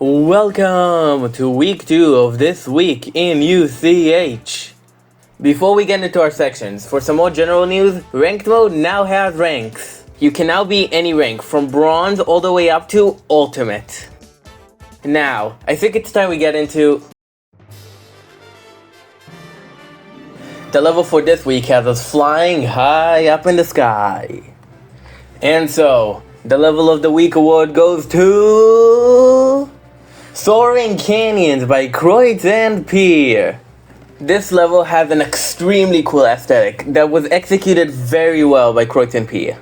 Welcome to week 2 of This Week in UCH. Before we get into our sections, for some more general news, Ranked Mode now has ranks. You can now be any rank, from Bronze all the way up to Ultimate. Now, I think it's time we get into... The level for this week has us flying high up in the sky. And so, the Level of the Week award goes to... Soaring Canyons by Kreutz and Peer. This level has an extremely cool aesthetic that was executed very well by Kreutz and Peer.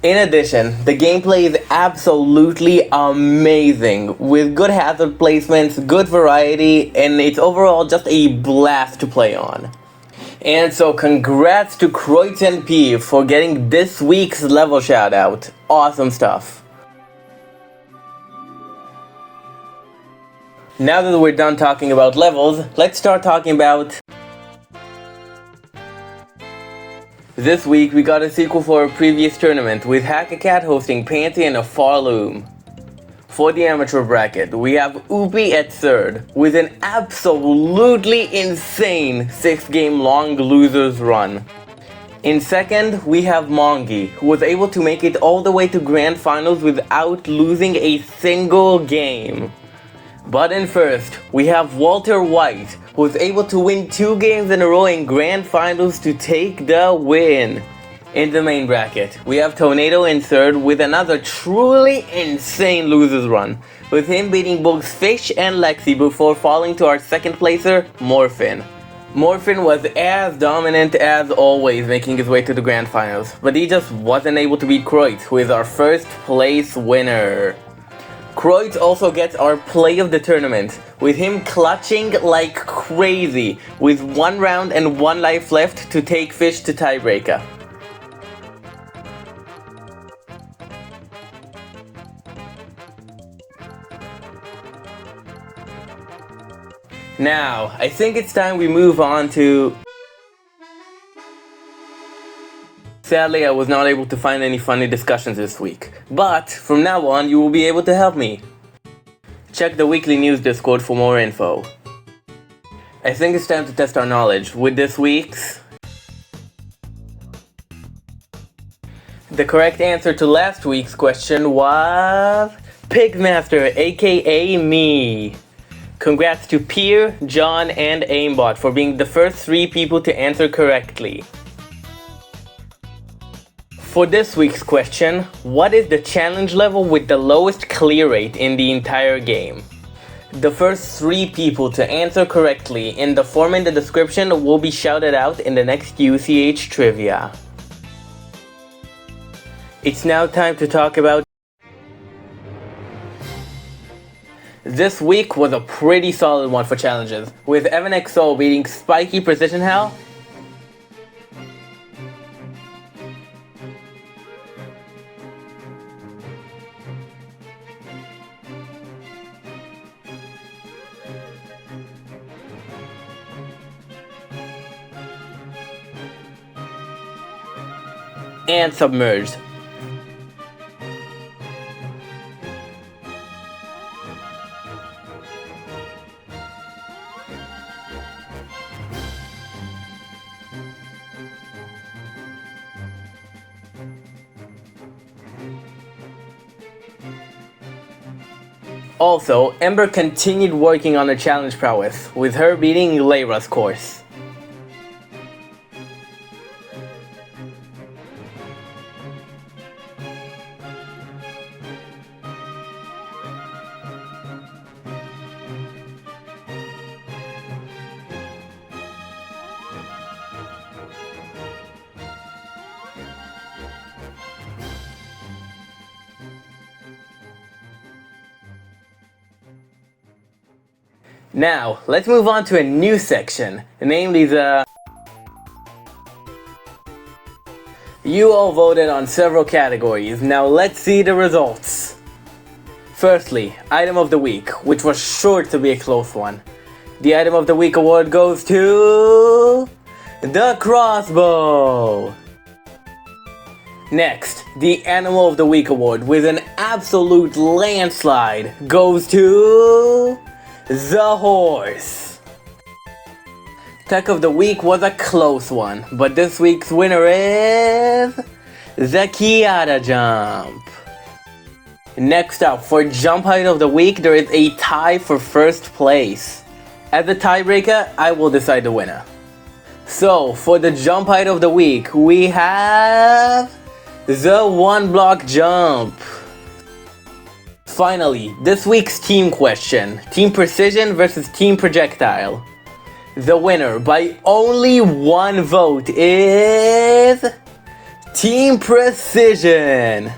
In addition, the gameplay is absolutely amazing, with good hazard placements, good variety, and it's overall just a blast to play on. And so congrats to Kreutz and Peer for getting this week's level shout out. Awesome stuff. Now that we're done talking about levels, let's start talking about... This week we got a sequel for a previous tournament, with Hackacat hosting Pansy and a Farloom. For the amateur bracket, we have Oopie at third, with an absolutely insane 6-game long losers run. In second, we have Mongi, who was able to make it all the way to Grand Finals without losing a single game. But in first, we have Walter White, who was able to win 2 games in a row in Grand Finals to take the win. In the main bracket, we have Tornado in third with another truly insane losers run, with him beating both Fish and Lexi before falling to our second placer, Morphin. Morphin was as dominant as always, making his way to the Grand Finals, but he just wasn't able to beat Kreutz, who is our first place winner. Kreutz also gets our play of the tournament, with him clutching like crazy, with 1 round and 1 life left to take Fish to tiebreaker. Now, I think it's time we move on to... Sadly, I was not able to find any funny discussions this week, but from now on you will be able to help me. Check the weekly news Discord for more info. I think it's time to test our knowledge with this week's... The correct answer to last week's question was... Pigmaster, aka me. Congrats to Peer, John, and Aimbot for being the first 3 people to answer correctly. For this week's question, what is the challenge level with the lowest clear rate in the entire game? The first 3 people to answer correctly in the form in the description will be shouted out in the next UCH trivia. It's now time to talk about... This week was a pretty solid one for challenges, with Evan XO beating Spiky Precision Hell, and Submerged. Also, Ember continued working on her challenge prowess, with her beating Layra's course. Now, let's move on to a new section, namely the... You all voted on several categories, now let's see the results. Firstly, Item of the Week, which was sure to be a close one. The Item of the Week award goes to... the crossbow! Next, the Animal of the Week award with an absolute landslide goes to the horse. Tech of the week was a close one, but this week's winner is the Kiata jump. Next up, for jump height of the week, there is a tie for first place. As a tiebreaker, I will decide the winner. So, for the jump height of the week, we have the one block jump. Finally, this week's team question, Team Precision versus Team Projectile. The winner by only one vote is Team Precision.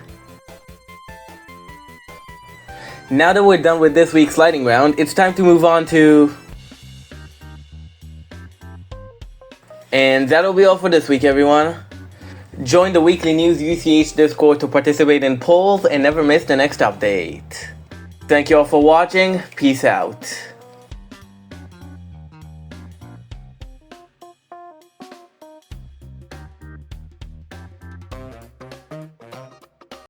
Now that we're done with this week's lightning round, it's time to move on to... And that'll be all for this week, everyone. Join the Weekly News UCH Discord to participate in polls and never miss the next update. Thank you all for watching. Peace out.